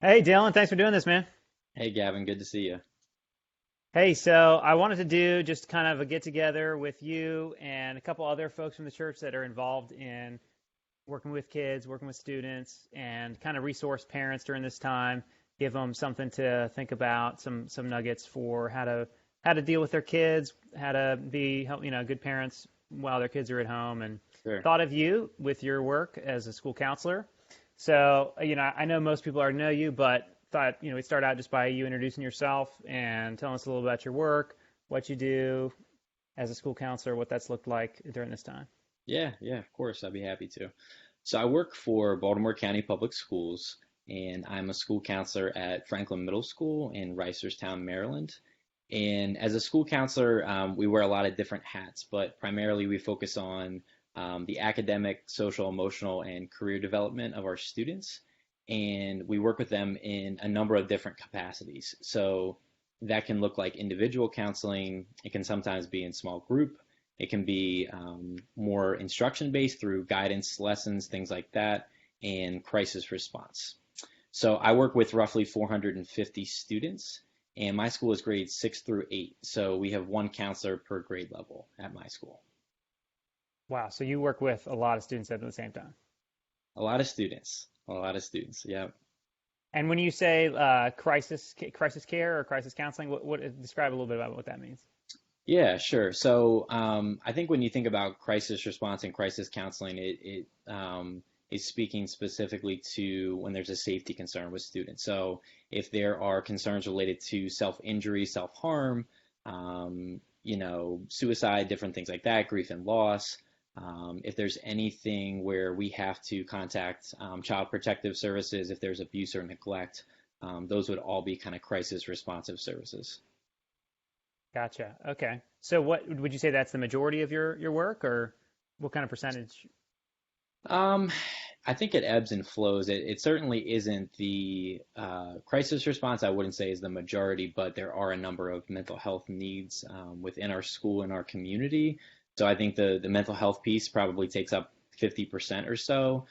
Hey Dylan, thanks for doing this, man. Hey Gavin, good to see you. Hey, so I wanted to do just kind of a get together with you and a couple other folks from the church that are involved in working with kids, working with students, and kind of resource parents during this time, give them something to think about, some nuggets for how to deal with their kids, how to be good parents while their kids are at home, and Sure. thought of you with your work as a school counselor. So, I know most people already know you, but thought, we'd start out just by you introducing yourself and telling us a little about your work, what you do as a school counselor, what that's looked like during this time. Yeah, of course, I'd be happy to. So I work for Baltimore County Public Schools, and I'm a school counselor at Franklin Middle School in Reisterstown, Maryland. And as a school counselor, we wear a lot of different hats, but primarily we focus on the academic, social, emotional, and career development of our students. And we work with them in a number of different capacities. So that can look like individual counseling. It can sometimes be in small group. It can be more instruction based through guidance lessons, things like that, and crisis response. So I work with roughly 450 students, and my school is grades 6 through 8. So we have one counselor per grade level at my school. Wow, so you work with a lot of students at the same time. A lot of students, a lot of students. Yeah. And when you say crisis care or crisis counseling, what describe a little bit about what that means? Yeah, sure. So I think when you think about crisis response and crisis counseling, it is speaking specifically to when there's a safety concern with students. So if there are concerns related to self-injury, self-harm, suicide, different things like that, grief and loss. If there's anything where we have to contact child protective services, if there's abuse or neglect, those would all be kind of crisis responsive services. Gotcha. Okay. So what would you say that's the majority of your work, or what kind of percentage? Um, I think it ebbs and flows. It certainly isn't the crisis response, I wouldn't say is the majority, but there are a number of mental health needs within our school and our community. So I think the mental health piece probably takes up 50% or so.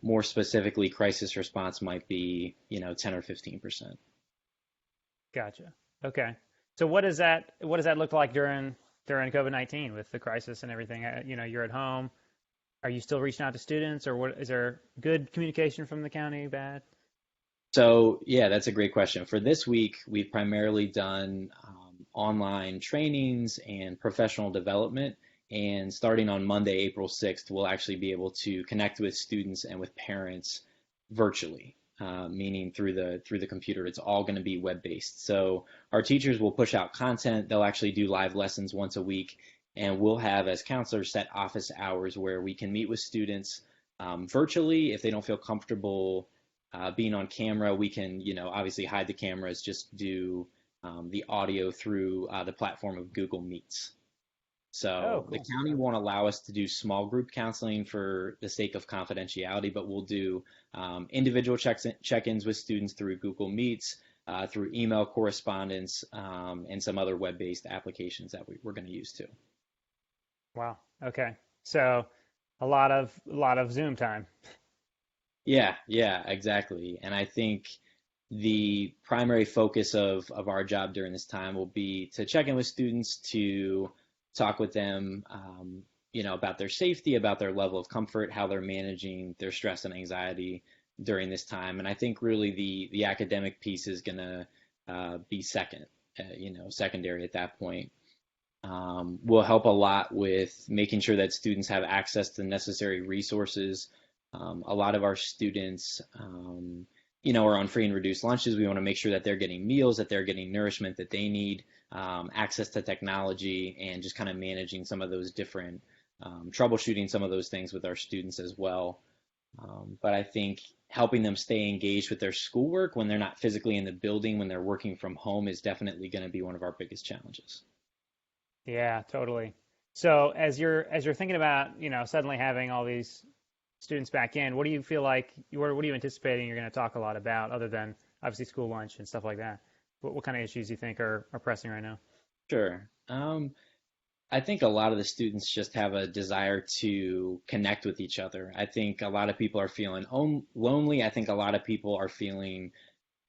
More specifically, crisis response might be, 10 or 15%. Gotcha. Okay. So what does that look like during COVID-19 with the crisis and everything? You're at home. Are you still reaching out to students, or what is there good communication from the county? Bad? So, yeah, that's a great question. For this week, we've primarily done online trainings and professional development. And starting on Monday, April 6th, we'll actually be able to connect with students and with parents virtually, meaning through the computer. It's all going to be web-based. So our teachers will push out content. They'll actually do live lessons once a week, and we'll have, as counselors, set office hours where we can meet with students virtually if they don't feel comfortable being on camera. We can, obviously hide the cameras, just do the audio through the platform of Google Meets. Oh, So the cool. county Okay. won't allow us to do small group counseling for the sake of confidentiality, but we'll do individual check-ins with students through Google Meets, through email correspondence, and some other web-based applications that we're going to use too. Wow. Okay. So a lot of Zoom time. Yeah, exactly. And I think the primary focus of our job during this time will be to check in with students, to talk with them, about their safety, about their level of comfort, how they're managing their stress and anxiety during this time. And I think really the academic piece is going to be secondary at that point. Will help a lot with making sure that students have access to necessary resources. A lot of our students, are on free and reduced lunches. We want to make sure that they're getting meals, that they're getting nourishment that they need, access to technology, and just kind of managing some of those different, troubleshooting some of those things with our students as well. But I think helping them stay engaged with their schoolwork when they're not physically in the building, when they're working from home, is definitely going to be one of our biggest challenges. Yeah, totally. So as you're thinking about, suddenly having all these students back in, what do you feel like what are you anticipating you're going to talk a lot about other than obviously school lunch and stuff like that? What kind of issues do you think are pressing right now? Sure. I think a lot of the students just have a desire to connect with each other. I think a lot of people are feeling lonely. I think a lot of people are feeling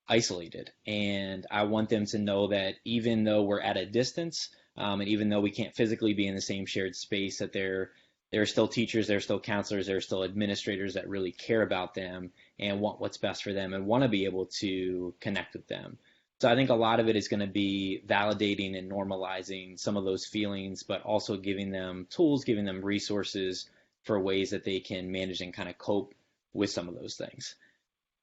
isolated. And I want them to know that even though we're at a distance, and even though we can't physically be in the same shared space, that there are still teachers, there are still counselors, there are still administrators that really care about them and want what's best for them and want to be able to connect with them. So I think a lot of it is going to be validating and normalizing some of those feelings, but also giving them tools, giving them resources for ways that they can manage and kind of cope with some of those things.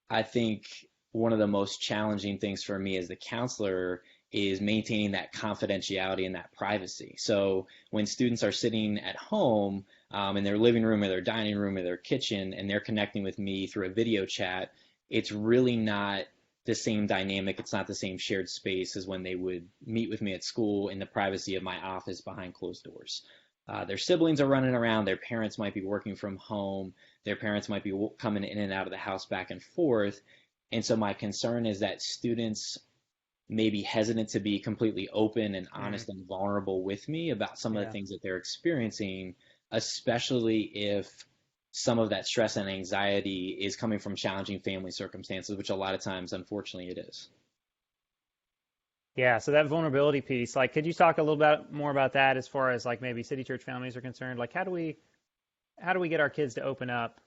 I think one of the most challenging things for me as the counselor is maintaining that confidentiality and that privacy. So when students are sitting at home in their living room or their dining room or their kitchen and they're connecting with me through a video chat, it's really not the same dynamic. It's not the same shared space as when they would meet with me at school in the privacy of my office behind closed doors. Their siblings are running around. Their parents might be working from home. Their parents might be coming in and out of the house back and forth. And so my concern is that students may be hesitant to be completely open and Mm, honest and vulnerable with me about some of the yeah. things that they're experiencing, especially if some of that stress and anxiety is coming from challenging family circumstances, which a lot of times, unfortunately, it is. Yeah, so that vulnerability piece, like, could you talk a little bit more about that as far as like maybe city church families are concerned? Like, how do we get our kids to open up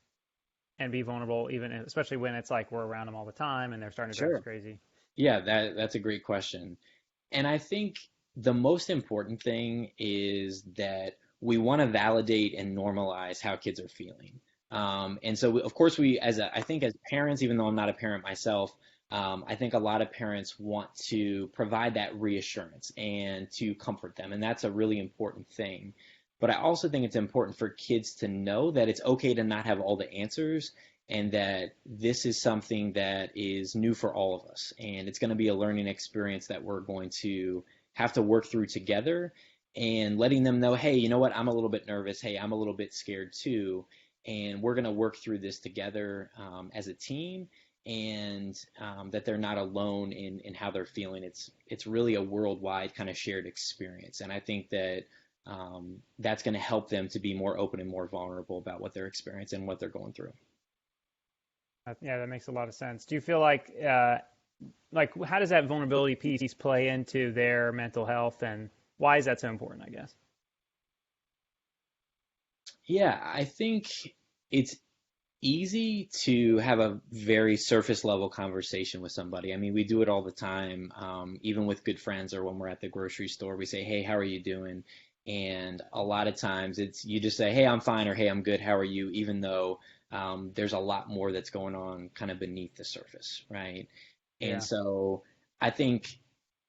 and be vulnerable, even especially when it's like we're around them all the time and they're starting to drive us Sure. crazy? Yeah, that's a great question. And I think the most important thing is that we want to validate and normalize how kids are feeling. And so, of course, I think as parents, even though I'm not a parent myself, I think a lot of parents want to provide that reassurance and to comfort them. And that's a really important thing. But I also think it's important for kids to know that it's okay to not have all the answers and that this is something that is new for all of us. And it's going to be a learning experience that we're going to have to work through together and letting them know, hey, you know what? I'm a little bit nervous. Hey, I'm a little bit scared too. And we're going to work through this together as a team and that they're not alone in how they're feeling. It's really a worldwide kind of shared experience. And I think that that's going to help them to be more open and more vulnerable about what they're experiencing and what they're going through. Yeah, that makes a lot of sense. Do you feel like how does that vulnerability piece play into their mental health, and why is that so important, I guess? Yeah, I think it's easy to have a very surface level conversation with somebody. I mean, we do it all the time, even with good friends or when we're at the grocery store. We say, "Hey, how are you doing?" And a lot of times it's you just say, "Hey, I'm fine," or "Hey, I'm good. How are you?" Even though there's a lot more that's going on kind of beneath the surface, right? And Yeah. so I think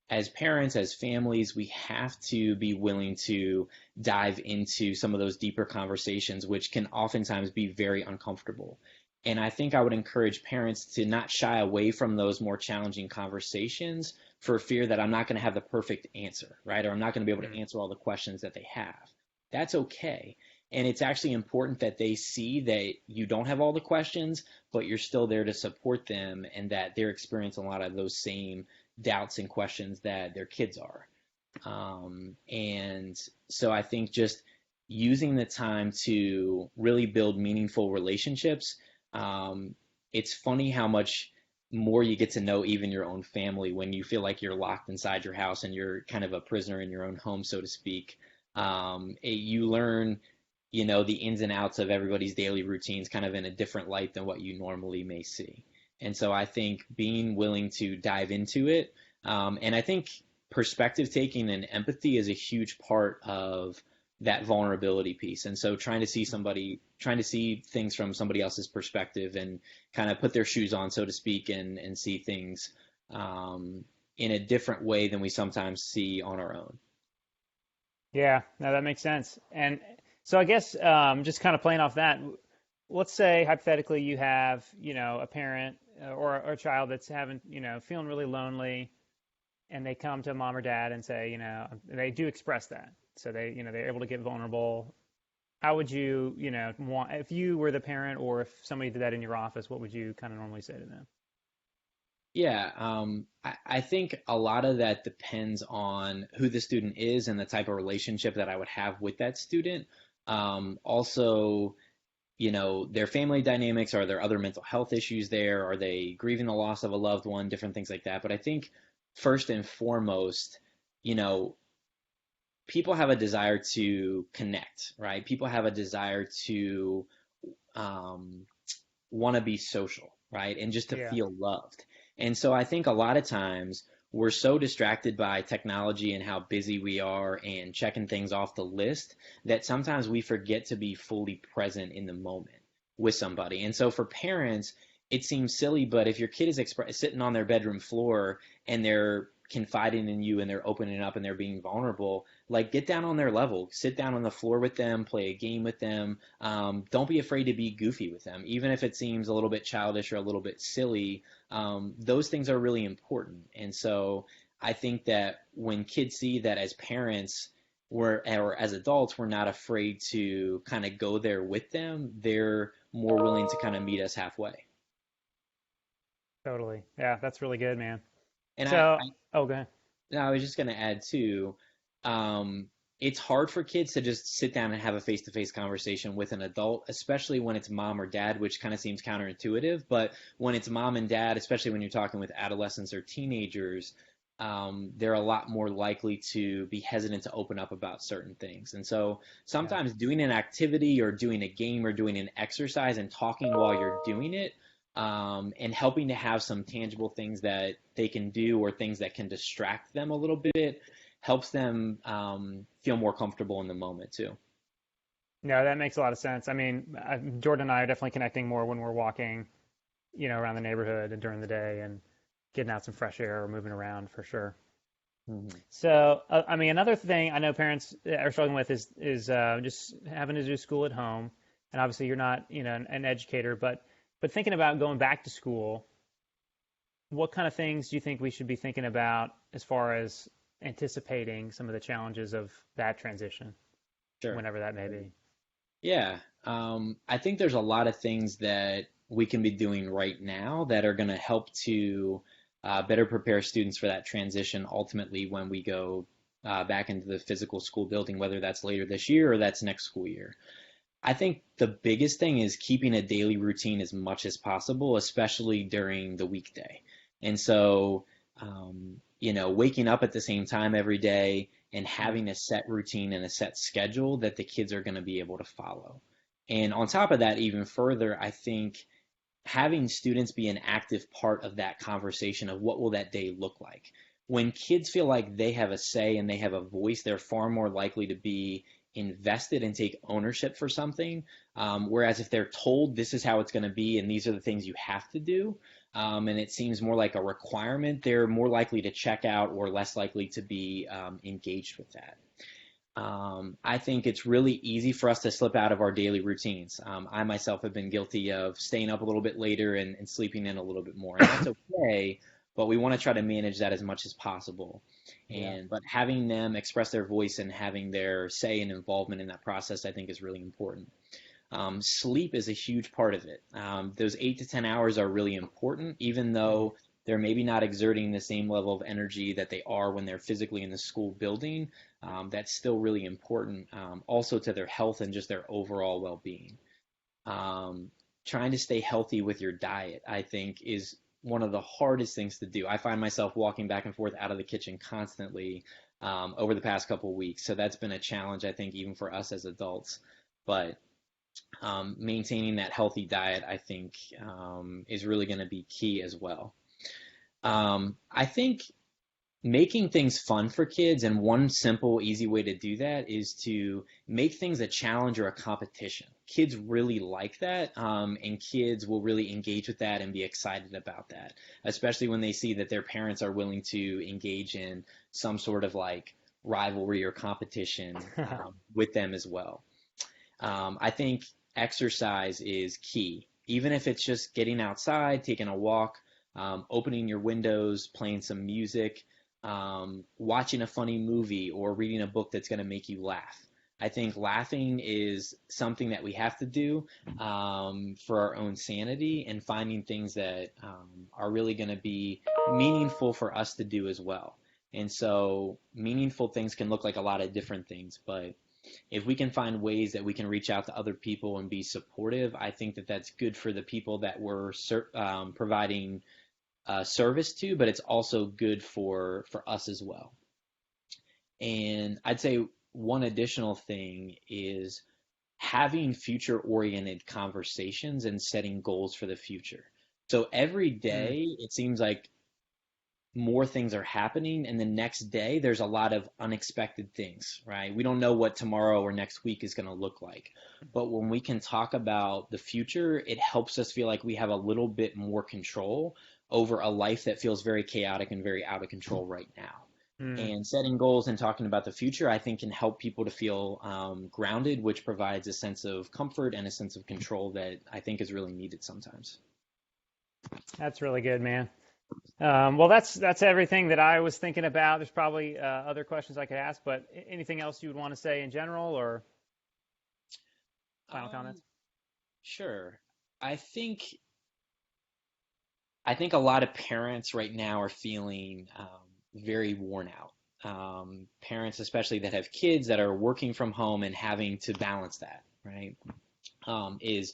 as parents, as families, we have to be willing to dive into some of those deeper conversations, which can oftentimes be very uncomfortable. And I think I would encourage parents to not shy away from those more challenging conversations for fear that I'm not going to have the perfect answer, right? Or I'm not going to be able to Mm. answer all the questions that they have. That's okay. And it's actually important that they see that you don't have all the questions, but you're still there to support them and that they're experiencing a lot of those same doubts and questions that their kids are. And so I think just using the time to really build meaningful relationships. Um, it's funny how much more you get to know even your own family when you feel like you're locked inside your house and you're kind of a prisoner in your own home, so to speak. You learn, the ins and outs of everybody's daily routines kind of in a different light than what you normally may see. And so I think being willing to dive into it, and I think perspective taking and empathy is a huge part of that vulnerability piece. And so trying to see things from somebody else's perspective and kind of put their shoes on, so to speak, and see things in a different way than we sometimes see on our own. Yeah, no, that makes sense. And so I guess just kind of playing off that, let's say hypothetically you have, a parent or a child that's having, feeling really lonely, and they come to mom or dad and say, they do express that. So they're able to get vulnerable. How would you, want, if you were the parent or if somebody did that in your office, what would you kind of normally say to them? Yeah, I think a lot of that depends on who the student is and the type of relationship that I would have with that student. Also, their family dynamics. Are there other mental health issues there? Are they grieving the loss of a loved one? Different things like that. But I think first and foremost, you know, people have a desire to connect, right? People have a desire to um, want to be social, right? And just to Yeah. feel loved. And so I think a lot of times we're so distracted by technology and how busy we are and checking things off the list that sometimes we forget to be fully present in the moment with somebody. And so for parents, it seems silly, but if your kid is sitting on their bedroom floor and they're confiding in you and they're opening up and they're being vulnerable, like get down on their level, sit down on the floor with them, play a game with them. Don't be afraid to be goofy with them, even if it seems a little bit childish or a little bit silly. Those things are really important. And so I think that when kids see that as parents, or as adults, we're not afraid to kind of go there with them, they're more willing to kind of meet us halfway. Totally. Yeah, that's really good, man. And So, oh, go ahead. I was just going to add too, um, it's hard for kids to just sit down and have a face-to-face conversation with an adult, especially when it's mom or dad, which kind of seems counterintuitive. But when it's mom and dad, especially when you're talking with adolescents or teenagers, they're a lot more likely to be hesitant to open up about certain things. And so Yeah. sometimes doing an activity or doing a game or doing an exercise and talking while you're doing it, and helping to have some tangible things that they can do or things that can distract them a little bit helps them feel more comfortable in the moment too. No, that makes a lot of sense. I mean, Jordan and I are definitely connecting more when we're walking, around the neighborhood and during the day and getting out some fresh air or moving around for sure. Mhm. So, I mean, another thing I know parents are struggling with is just having to do school at home. And obviously, you're not, an educator, but thinking about going back to school, what kind of things do you think we should be thinking about as far as anticipating some of the challenges of that transition, Sure. whenever that may be? Yeah. I think there's a lot of things that we can be doing right now that are going to help to better prepare students for that transition ultimately when we go back into the physical school building, whether that's later this year or that's next school year. I think the biggest thing is keeping a daily routine as much as possible, especially during the weekday. And so, waking up at the same time every day and Mm. having a set routine and a set schedule that the kids are going to be able to follow. And on top of that, even further, I think having students be an active part of that conversation of what will that day look like. When kids feel like they have a say and they have a voice, they're far more likely to be invested and take ownership for something. Whereas if they're told this is how it's going to be and these are the things you have to do, and it seems more like a requirement, they're more likely to check out or less likely to be engaged with that. I think it's really easy for us to slip out of our daily routines. I myself have been guilty of staying up a little bit later and sleeping in a little bit more, and that's okay. But we want to try to manage that as much as possible. Yeah. But having them express their voice and having their say and involvement in that process, I think, is really important. Sleep is a huge part of it. Those 8 to 10 hours are really important, even Mm. though they're maybe not exerting the same level of energy that they are when they're physically in the school building. That's still really important, also to their health and just their overall well being. Trying to stay healthy with your diet, I think, is one of the hardest things to do. I find myself walking back and forth out of the kitchen constantly over the past couple of weeks. So that's been a challenge, I think, even for us as adults. But maintaining that healthy diet, I think, is really going to be key as well. I think making things fun for kids, and one simple, easy way to do that is to make things a challenge or a competition. Kids really like that, and kids will really engage with that and be excited about that, especially when they see that their parents are willing to engage in some sort of like rivalry or competition with them as well. I think exercise is key. Even if it's just getting outside, taking a walk, opening your windows, playing some music, watching a funny movie, or reading a book that's going to make you laugh. I think laughing is something that we have to do for our own sanity, and finding things that are really going to be meaningful for us to do as well. And so meaningful things can look like a lot of different things, but if we can find ways that we can reach out to other people and be supportive, I think that that's good for the people that we're providing service to, but it's also good for us as well. And I'd say one additional thing is having future oriented conversations and setting goals for the future. So every Mm. day it seems like more things are happening, and the next day there's a lot of unexpected things, right? We don't know what tomorrow or next week is going to look like. But when we can talk about the future, it helps us feel like we have a little bit more control over a life that feels very chaotic and very out of control right now. Mm. And setting goals and talking about the future, I think, can help people to feel grounded, which provides a sense of comfort and a sense of control that I think is really needed sometimes. That's really good, man. Well, that's everything that I was thinking about. There's probably other questions I could ask, but anything else you would want to say in general or final Um, comments? sure. I think I think a lot of parents right now are feeling very worn out. Parents, especially that have kids that are working from home and having to balance that, right, is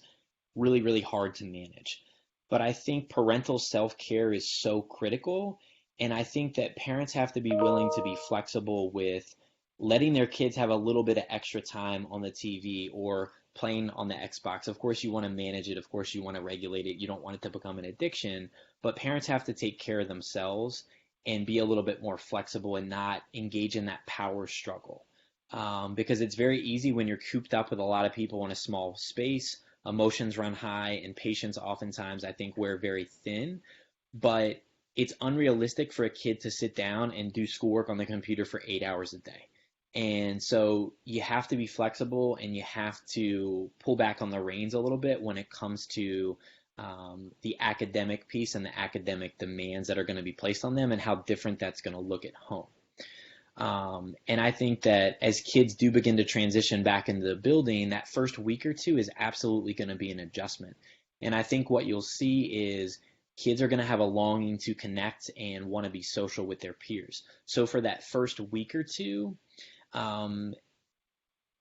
really, really hard to manage. But I think parental self-care is so critical. And I think that parents have to be willing to be flexible with letting their kids have a little bit of extra time on the TV or playing on the Xbox. Of course, you want to manage it. Of course, you want to regulate it. You don't want it to become an addiction. But parents have to take care of themselves and be a little bit more flexible and not engage in that power struggle. Because it's very easy when you're cooped up with a lot of people in a small space. Emotions run high, and patience oftentimes, I think, wear very thin. But it's unrealistic for a kid to sit down and do schoolwork on the computer for 8 hours a day. And so you have to be flexible, and you have to pull back on the reins a little bit when it comes to the academic piece and the academic demands that are going to be placed on them and how different that's going to look at home. And I think that as kids do begin to transition back into the building, that first week or two is absolutely going to be an adjustment. And I think what you'll see is kids are going to have a longing to connect and want to be social with their peers. So for that first week or two, um,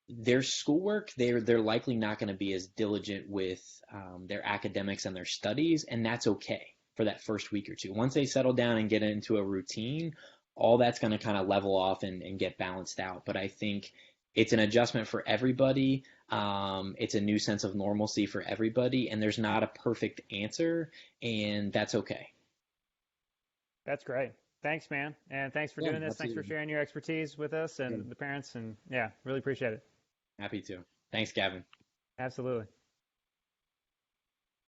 their schoolwork, they're likely not going to be as diligent with their academics and their studies, and that's okay for that first week or two. Once they settle down and get into a routine, all that's going to kind of level off and get balanced out. But I think it's an adjustment for everybody. It's a new sense of normalcy for everybody, and there's not a perfect answer, and that's okay. That's great. Thanks, man. And thanks for Yeah, doing this. Thanks for absolutely. sharing your expertise with us Yeah, and the parents. And yeah, really appreciate it. happy to. Thanks, Gavin. Absolutely.